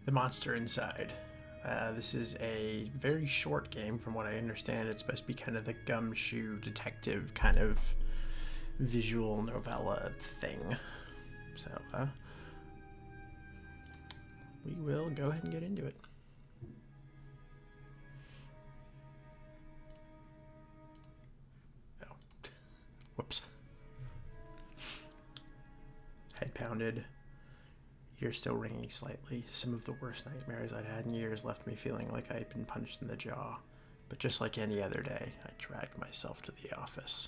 The Monster Inside. This is a very short game from what I understand. It's supposed to be kind of the gumshoe detective kind of visual novella thing. So, we will go ahead and get into it. Oh. Whoops. Head pounded. Ears still ringing slightly. Some of the worst nightmares I'd had in years left me feeling like I'd been punched in the jaw. But just like any other day, I dragged myself to the office.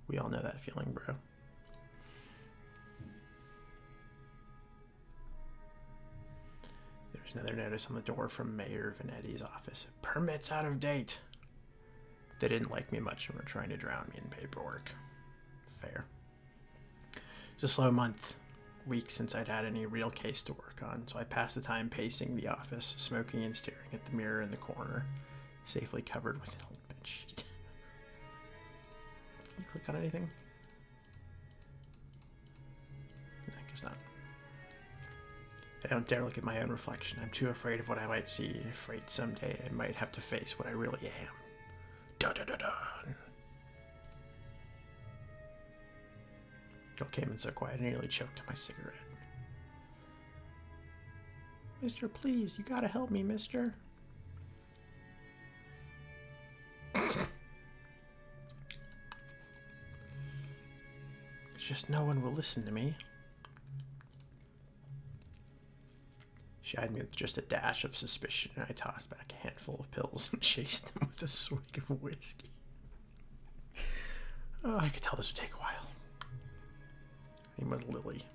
We all know that feeling, bro. There's another notice on the door from Mayor Vanetti's office. Permits out of date. They didn't like me much and were trying to drown me in paperwork. Fair. It's a slow month. Weeks since I'd had any real case to work on, so I passed the time pacing the office, smoking and staring at the mirror in the corner, safely covered with an old bed sheet. Can you click on anything? I guess not. I don't dare look at my own reflection. I'm too afraid of what I might see, afraid someday I might have to face what I really am. Da-da-da-da. It came in so quiet I nearly choked on my cigarette. Mister, please, you gotta help me, mister. It's just no one will listen to me. She eyed me with just a dash of suspicion, and I tossed back a handful of pills and chased them with a swig of whiskey. Oh, I could tell this would take a while. Her name was Lily.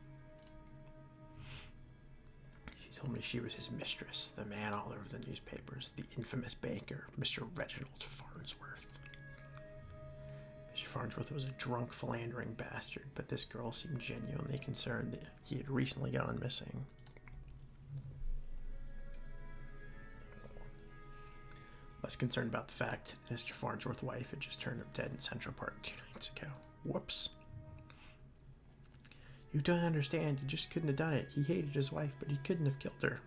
She told me she was his mistress, the man all over the newspapers, the infamous banker, Mr. Reginald Farnsworth. Mr. Farnsworth was a drunk, philandering bastard, but this girl seemed genuinely concerned that he had recently gone missing. Less concerned about the fact that Mr. Farnsworth's wife had just turned up dead in Central Park 2 nights ago. Whoops. You don't understand. He just couldn't have done it. He hated his wife, but he couldn't have killed her.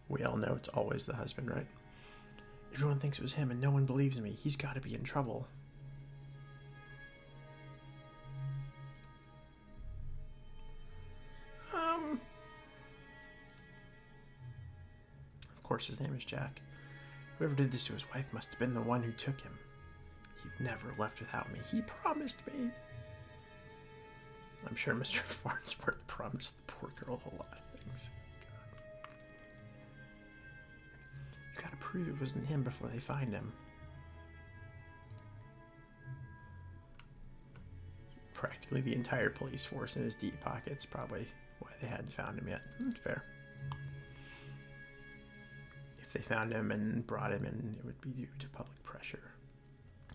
We all know it's always the husband, right? Everyone thinks it was him, and no one believes me. He's got to be in trouble. Of course, his name is Jack. Whoever did this to his wife must have been the one who took him. He'd never left without me. He promised me. I'm sure Mr. Farnsworth promised the poor girl a whole lot of things. God. You gotta prove it wasn't him before they find him. Practically the entire police force in his deep pockets, probably why they hadn't found him yet. That's fair. If they found him and brought him in, it would be due to public pressure.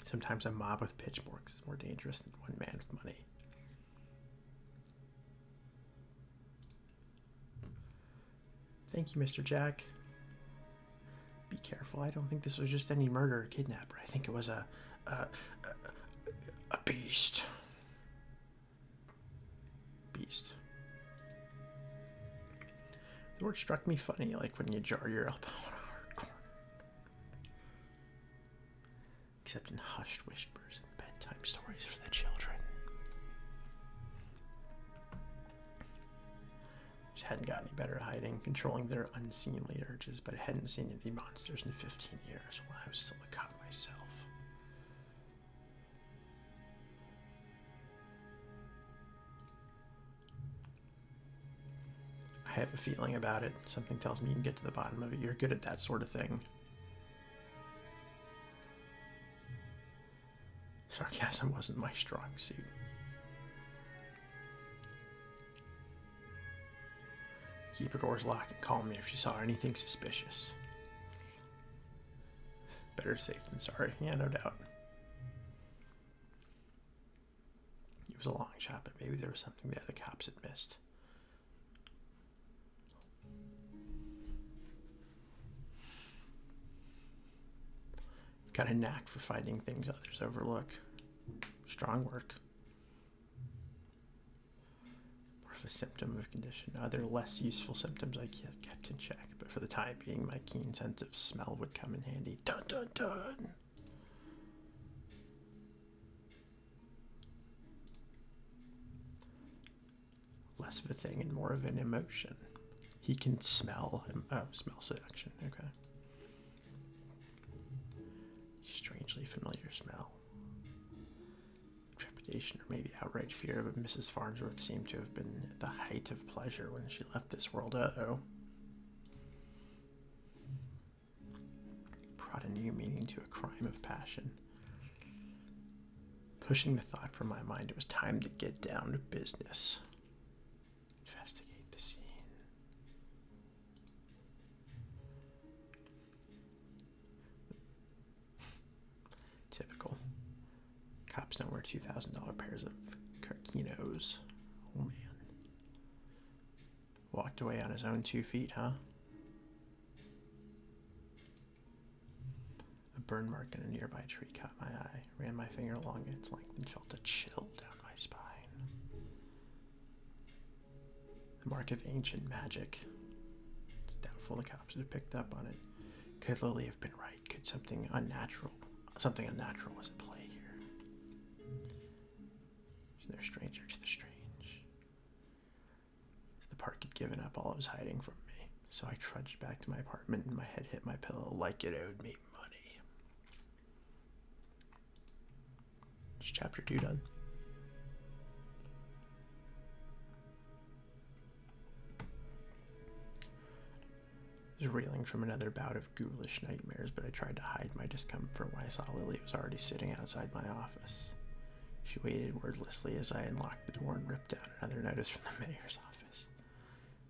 Sometimes a mob with pitchforks is more dangerous than one man with money. Thank you, Mr. Jack. Be careful. I don't think this was just any murder or kidnapper. I think it was a beast. Beast. The word struck me funny, like when you jar your elbow on a hard corner. Except in hushed whispers and bedtime stories for the children. Just hadn't gotten any better at hiding, controlling their unseemly urges, but I hadn't seen any monsters in 15 years when I was still a cop myself. I have a feeling about it. Something tells me you can get to the bottom of it. You're good at that sort of thing. Sarcasm wasn't my strong suit. Keep her doors locked and call me if she saw anything suspicious. Better safe than sorry. Yeah, no doubt. It was a long shot, but maybe there was something there the cops had missed. Got a knack for finding things others overlook. Strong work. of a symptom of a condition. Other less useful symptoms I kept in check, but for the time being, my keen sense of smell would come in handy. Dun dun dun! Less of a thing and more of an emotion. He can smell him. Oh, smell seduction. Okay. Strangely familiar smell. Trepidation or maybe outright fear of Mrs. Farnsworth seemed to have been at the height of pleasure when she left this world. Uh-oh. Brought a new meaning to a crime of passion. Pushing the thought from my mind, it was time to get down to business. Investigate the scene. Typical. Cops don't wear $2,000 pairs of Carquinos. Oh man. Walked away on his own 2 feet, huh? A burn mark in a nearby tree caught my eye. Ran my finger along its length and felt a chill down my spine. The mark of ancient magic. It's doubtful the cops would have picked up on it. Could Lily have been right? Could something unnatural was at play here? Is there a stranger to the strange? The park had given up all it was hiding from me, so I trudged back to my apartment and my head hit my pillow like it owed me money. Is chapter 2 done? I was reeling from another bout of ghoulish nightmares, but I tried to hide my discomfort when I saw Lily was already sitting outside my office. She waited wordlessly as I unlocked the door and ripped down another notice from the mayor's office.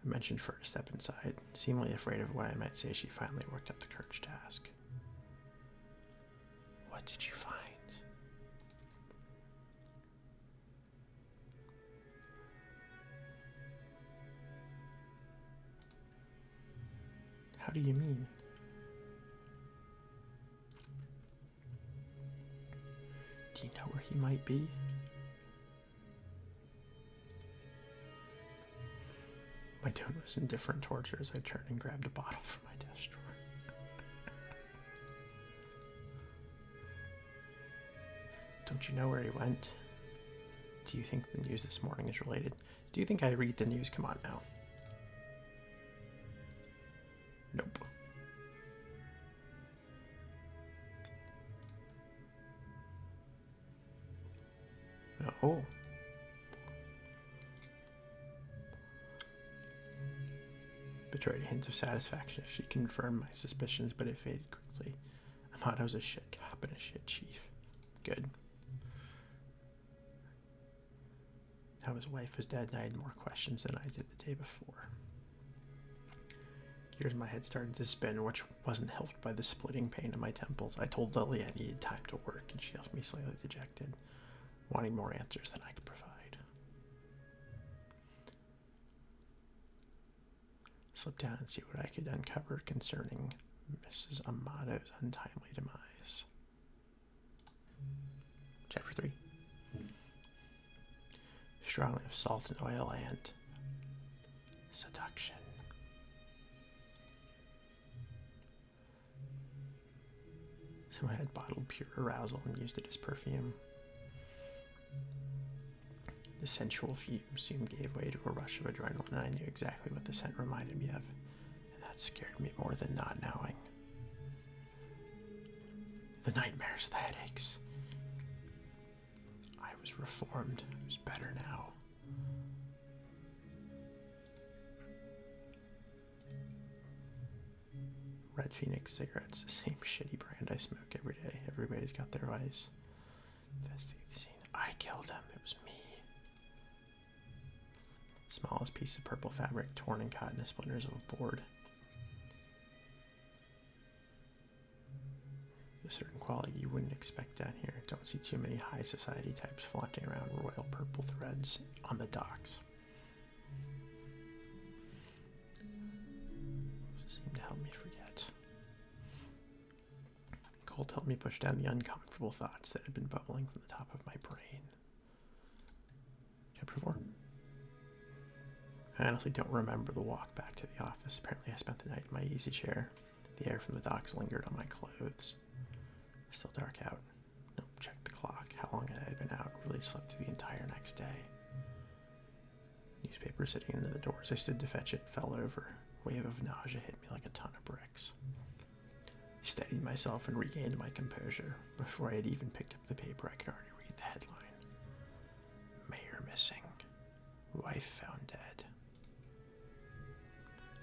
I mentioned for her to step inside. Seemingly afraid of what I might say, she finally worked up the courage to ask. What did you find? How do you mean? Do you know where he might be? My tone was indifferent towards her as I turned and grabbed a bottle from my desk drawer. Don't you know where he went? Do you think the news this morning is related? Do you think I read the news? Come on now. Nope. Oh. Betrayed a hint of satisfaction if she confirmed my suspicions, but it faded quickly. Amato's a shit cop and a shit chief. Good. Now his wife was dead and I had more questions than I did the day before. Gears in my head started to spin, which wasn't helped by the splitting pain in my temples. I told Lily I needed time to work, and she left me slightly dejected, wanting more answers than I could provide. Slipped down and see what I could uncover concerning Mrs. Amato's untimely demise. Chapter 3. Strongly of salt and oil and seduction. Someone had bottled pure arousal and used it as perfume. The sensual fume soon gave way to a rush of adrenaline, and I knew exactly what the scent reminded me of, and that scared me more than not knowing. The nightmares, the headaches. I was reformed. I was better now. Red Phoenix cigarettes, the same shitty brand I smoke every day. Everybody's got their vice. Investigate the scene. I killed him. It was me. Smallest piece of purple fabric torn and caught in the splinters of a board. A certain quality you wouldn't expect down here. Don't see too many high society types flaunting around royal purple threads on the docks. Seemed to help me forget. Cold helped me push down the uncomfortable thoughts that had been bubbling from the top of my brain. Chapter 4. I honestly don't remember the walk back to the office. Apparently I spent the night in my easy chair. The air from the docks lingered on my clothes. Still dark out. Nope, checked the clock. How long had I been out? Really slept through the entire next day. Newspaper sitting under the door as I stood to fetch it fell over. A wave of nausea hit me like a ton of bricks. I steadied myself and regained my composure. Before I had even picked up the paper, I could already read the headline. Mayor missing. Wife found dead.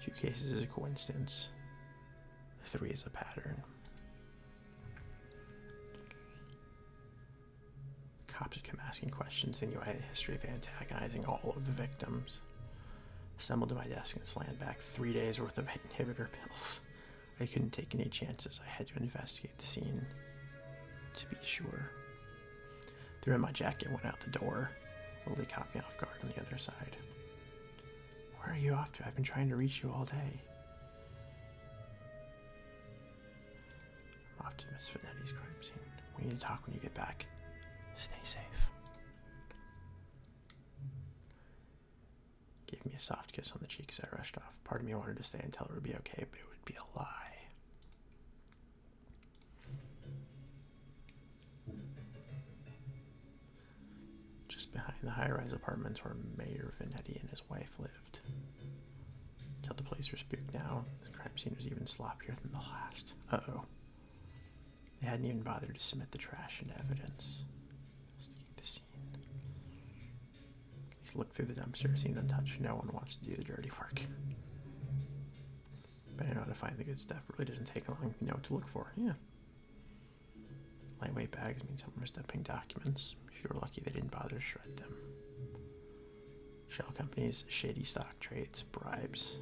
2 cases is a coincidence. 3 is a pattern. Cops had come asking questions. They knew I had a history of antagonizing all of the victims. Stumbled to my desk and slammed back 3 days worth of inhibitor pills. I couldn't take any chances. I had to investigate the scene to be sure. Threw in my jacket and went out the door. Lily caught me off guard on the other side. Where are you off to? I've been trying to reach you all day. I'm off to Miss Finetti's crime scene. We need to talk when you get back. Stay safe. Gave me a soft kiss on the cheek as I rushed off. Part of me wanted to stay and tell her it would be okay, but it would be a lie. Just behind the high-rise apartments where Mayor Finetti and his wife lived. Till the place was spooked now. The crime scene was even sloppier than the last. Uh-oh. They hadn't even bothered to submit the trash into evidence. The scene. At least look through the dumpster. Seemed untouched. No one wants to do the dirty work. But I know how to find the good stuff. It really doesn't take long to know what to look for. Yeah. Lightweight bags mean someone was dumping documents. If you were lucky, they didn't bother to shred them. Shell companies, shady stock trades, bribes.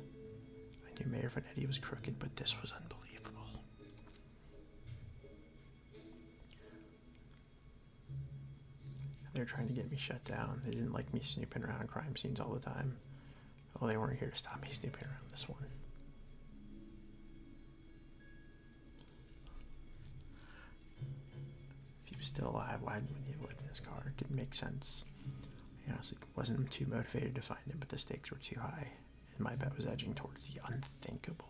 I knew Mayor Finetti was crooked, but this was unbelievable. They were trying to get me shut down. They didn't like me snooping around crime scenes all the time. Oh, they weren't here to stop me snooping around this one. If he was still alive, why wouldn't he have lived in his car? It didn't make sense. I honestly wasn't too motivated to find him, but the stakes were too high, and my bet was edging towards the unthinkable.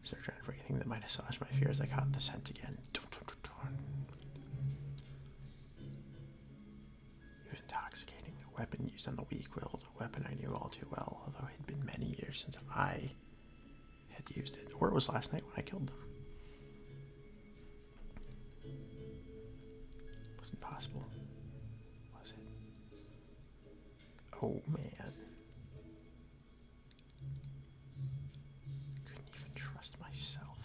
Search around for anything that might assuage my fears. I caught the scent again. He was intoxicating. A weapon used on the weak-willed. A weapon I knew all too well, although it had been many years since I had used it. Or it was last night when I killed them. It wasn't possible. Was it? Oh, man. Couldn't even trust myself.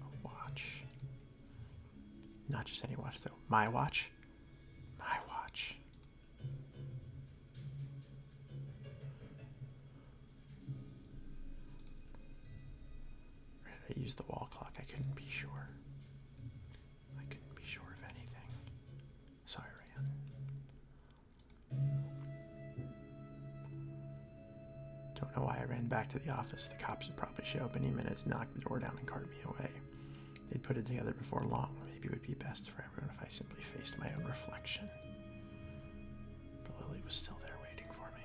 A watch. Not just any watch, though. My watch. My watch. Or did I use the wall clock? I couldn't be sure. I couldn't be sure of anything. Sorry, Ryan. Don't know why I ran back to the office. The cops would probably show up any minute to knock the door down and cart me away. They'd put it together before long. Maybe it would be best for everyone if I simply faced my own reflection. But Lily was still there waiting for me.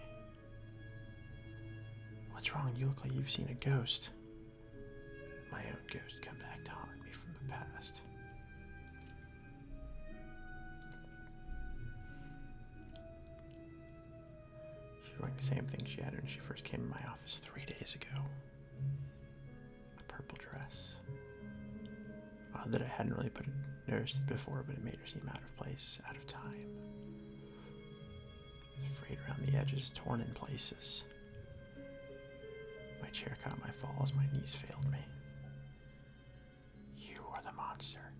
What's wrong? You look like you've seen a ghost. My own ghost come back to haunt me from the past. She's wearing the same thing she had when she first came in my office 3 days ago. A purple dress. Odd that I hadn't really noticed it before, but it made her seem out of place, out of time. Frayed around the edges, torn in places. My chair caught my fall as my knees failed me. You are the monster.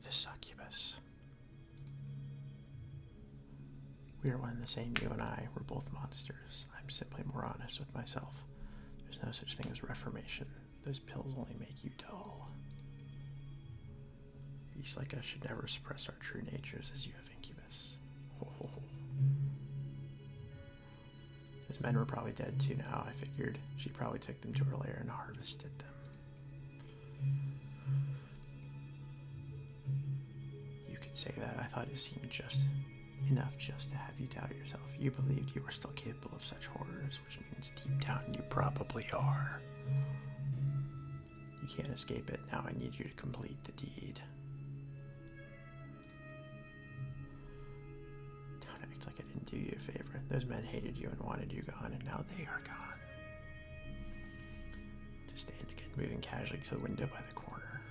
The succubus. We are one and the same, you and I. We're both monsters. I'm simply more honest with myself. There's no such thing as reformation. Those pills only make you dull. Beasts like us should never suppress our true natures as you have, incubus. Ho, ho, ho. His men were probably dead too now, I figured. She probably took them to her lair and harvested them. You could say that. I thought it seemed just Enough just to have you doubt yourself. You believed you were still capable of such horrors, which means deep down you probably are. You can't escape it. Now I need you to complete the deed. Don't act like I didn't do you a favor. Those men hated you and wanted you gone, and now they are gone. To stand again, moving casually to the window by the corner.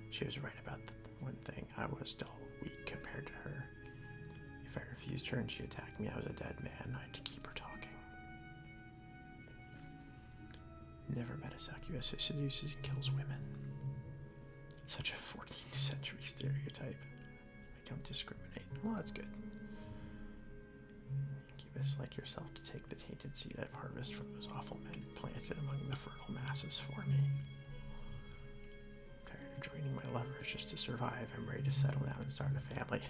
She was right about the one thing. I was dull, weak compared to her. If I refused her and she attacked me, I was a dead man. I had to keep her talking. Never met a succubus who seduces and kills women. Such a 14th century stereotype. I don't discriminate. Well, that's good. Incubus like yourself to take the tainted seed I've harvested from those awful men and plant it among the fertile masses for me. I'm tired of draining my lovers just to survive. I'm ready to settle down and start a family.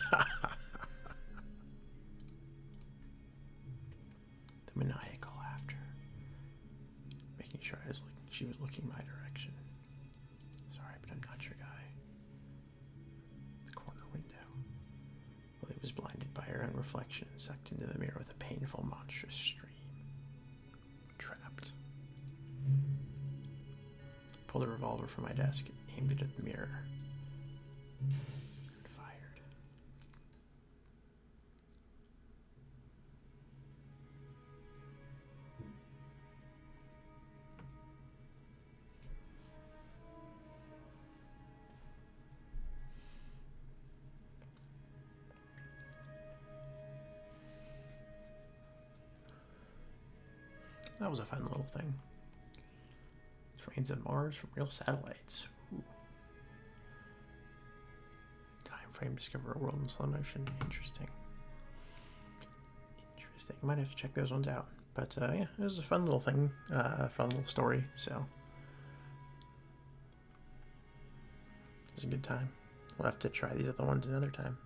The maniacal laughter. Making sure she was looking my direction. Sorry, but I'm not your guy. The corner window. Lily was blinded by her own reflection and sucked into the mirror with a painful, monstrous stream. Trapped. Pulled a revolver from my desk, aimed it at the mirror, and fired. That was a fun little thing. Trains of Mars from real satellites. Ooh. Time frame, discover a world in slow motion. Interesting. Interesting. Might have to check those ones out. But yeah, it was a fun little thing. Fun little story. So it was a good time. We'll have to try these other ones another time.